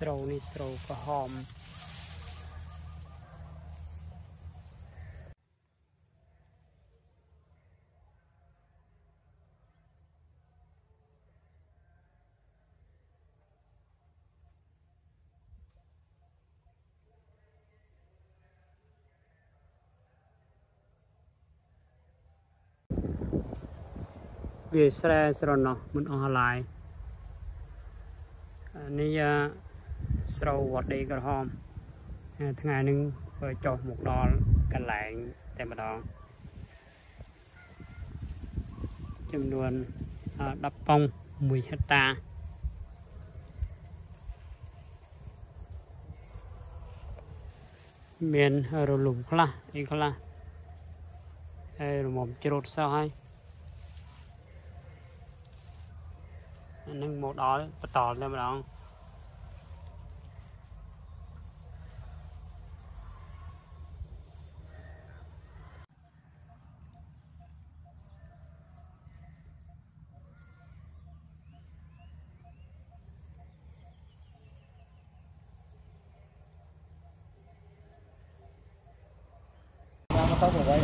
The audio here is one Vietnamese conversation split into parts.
sầu ní sầu có hòm về xe rồi nó mình ở lại này sầu vật đi cái hòm tháng ngàyนึงrồi cho một đo cả lạiแต่มาดองจำนวนดับปอง10 hectare miền rồi lủng khla đi khla rồi một chốt sao hay nâng một đó tỏ lên mà đong tao phải vậy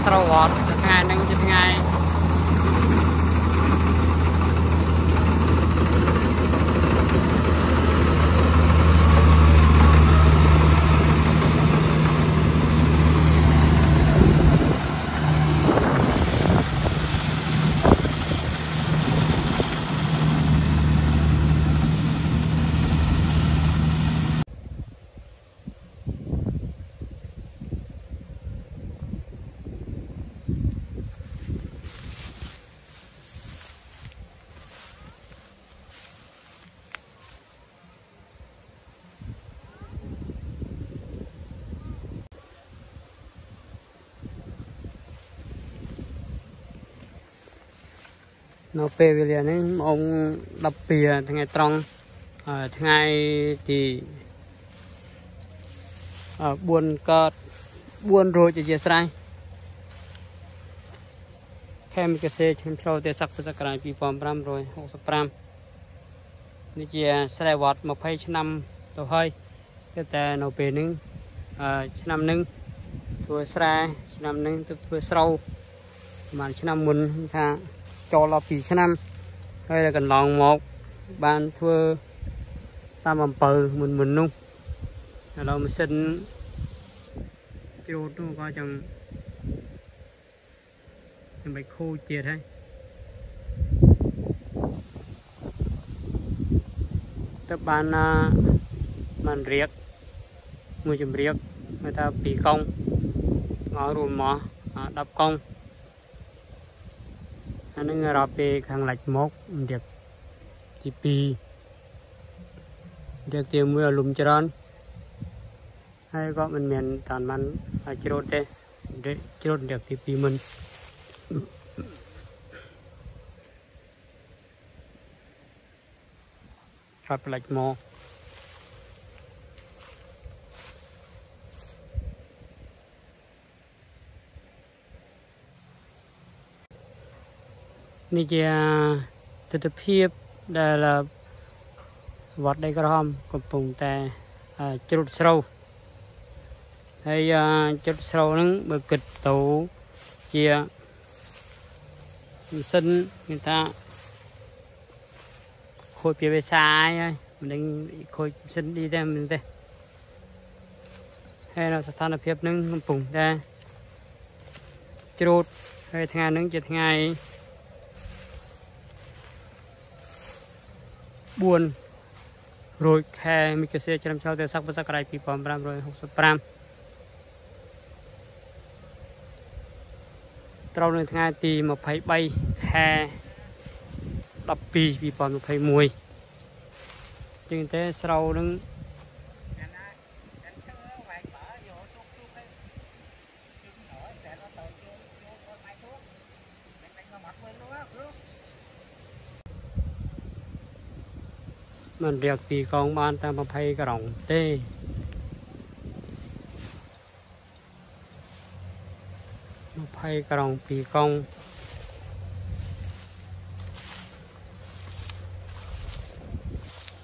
sầu vọt ngày nâng chụp ngày nó về về liền ấy ông đập bìa thằng ngày trong thằng ngày thì buồn rồi chỉ chia sẻ thêm cái xe chấm trâu để sắp sắp cái pi pom pram rồi 65 นี่จะแสดงวัดมาให้ชนำตัวให้แต่เราเป็นนึงชนำนึงตัวแสดงชนำนึงตัวเสามาชนำมุนท่าจอเราปีชนำให้เรากันลองหมกบานทั่วตามอำเภอมุนนุ่งเรามาเส้นที่รถตู้ก็จัง bạch khô tiệt hay tập ban màn riết mùi chùm riết người ta bị công ngõ rùm mỏ đập công anh người ra về khang lạch mốc được chỉ pi được tiêu mưa lùm tròn hay có mình miền tàn man chốt đây để chốt được thì pi mìnhรับหลักโมนี่จะตุเพียบได้ละวัดได้กระหอมกับปุ่งแต่จุดเสาให้จุดเสานั้นเบิกกึศตูเจียsinh người ta khôi phía bên sai mình đang khôi sinh đi ra mình đây hay là sanh là phiếp nâng bùng ra chốt hay thằng nâng chỉ thằng buồn rồi khe mình cứ sẽ chăm cho sắc sắc cái pi pom ram rồi học sắp ram trâu này thằng tì mà phải bay khe đập pi pom nó phải mùi chừng thế sau đứng mình được thì con ban ta mà phải cái rồng tê phải cái rồng pì con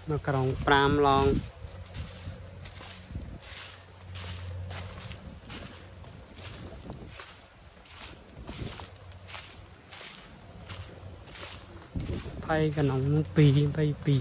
mà cái rồng pram long phải cái nòng pì phải pì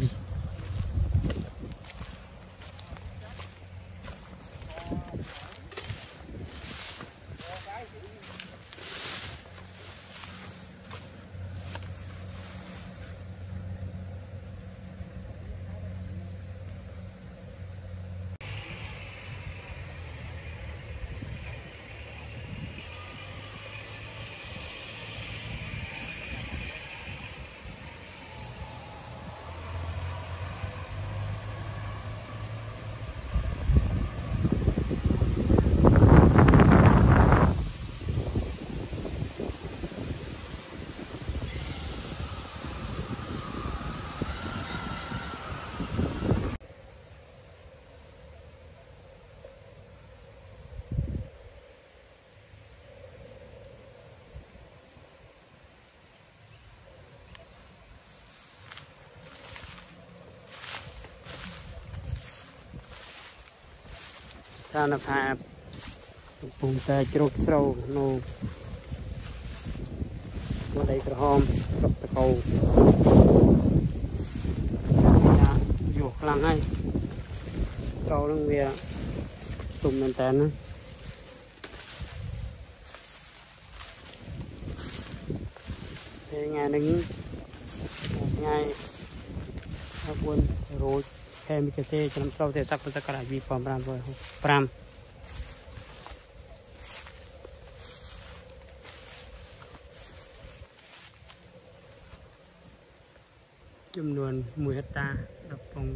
sao nó phải vùng ta chốt sâu nó đây cái hôm sập tơ cầu dù lăng hay sâu nó về tụm lên tên nghe đứng ngay các quân rồi em cái xe cho nó trâu thì sắc sẽ cả vi phạm ram rồi ram chùm luồn 10 hecta đập phòng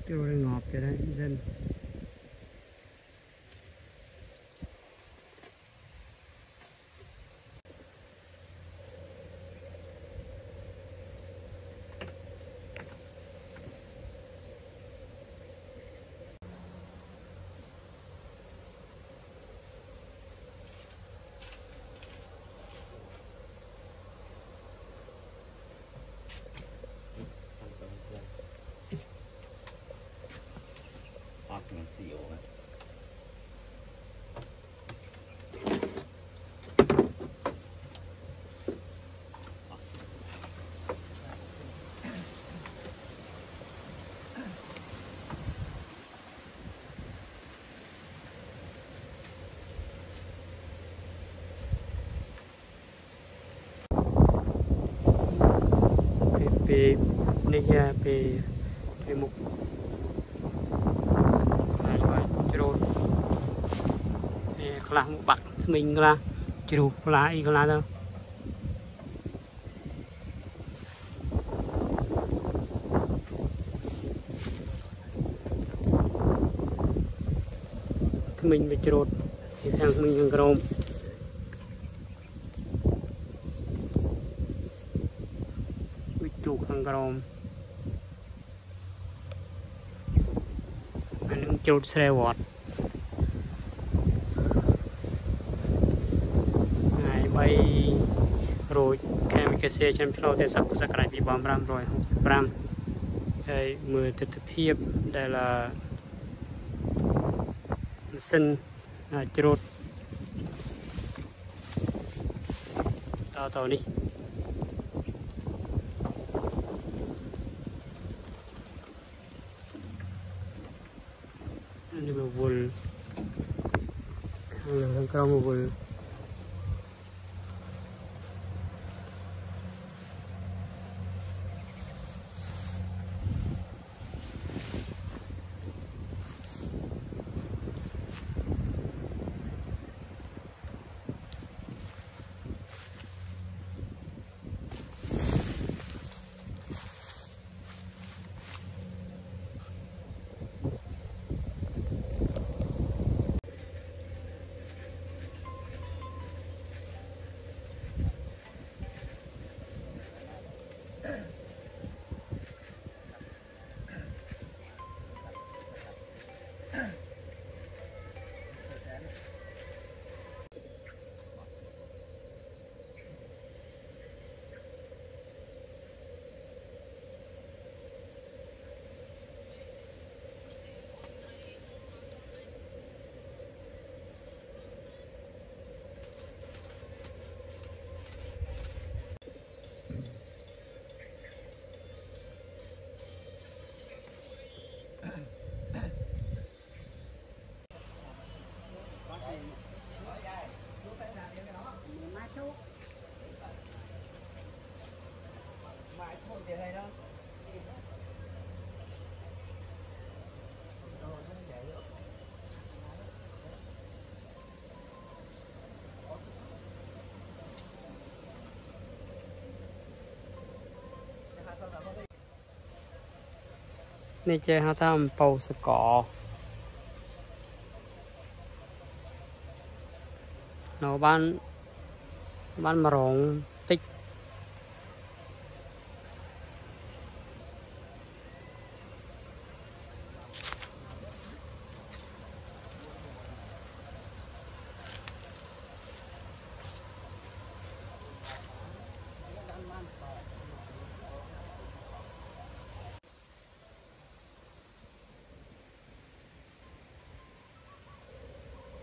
tiêu đây ngọt cho đấy dân về này về về mục này rồi rồi làm một bạc mình là chịu lá y lá đâu mình bị trột thì sang mình gồm bị chủ hàng gồm anh trột xe vọt ngày bay rồi cái xe chân phiêu để sắp sắp cái bị bom ram rồi ram hay mưa tiếp tiếp đây là sinh trột tao đi ini bubul kalau bubulนี่เจ้าเขาทำเป่าสกอเนาะบ้านมารองติ๊ก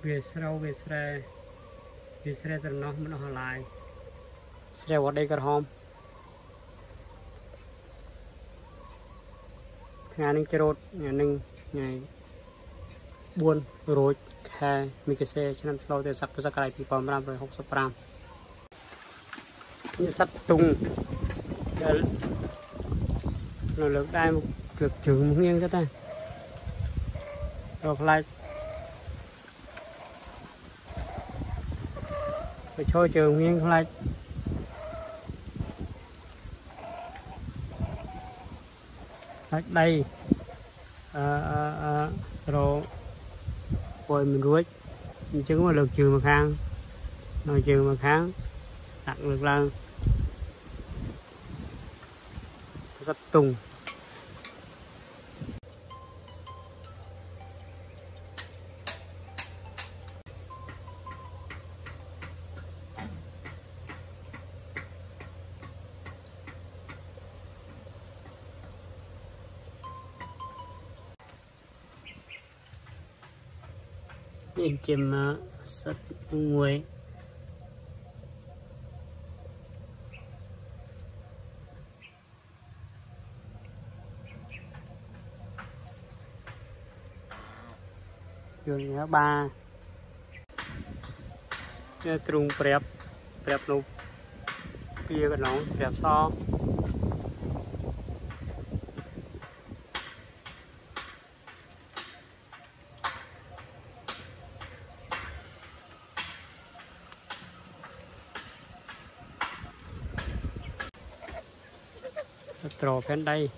เวสเราเวสเรจะน้องมันออนไลน์เสร็จวัดได้กระหอมงานนึงจะรถงานนึงไงบุญโรยแค่มีกระเซฉะนั้นเราจะสักภาษากายปีปอมรำเลย60 ปรามนี่สัตว์ตุงเราเลือกได้เกือบถึงเงี้ยก็ได้เราไล่ไปช่วยเจอเงี้ยไล่đây rồi rồi mình ruột trứng mà lượt trường mà khang nồi trường mà kháng đặt được lên rất tung nhìn chim rất nguội đường nhớ ba trung prep nụ bia cái nón prep so trò phèn đây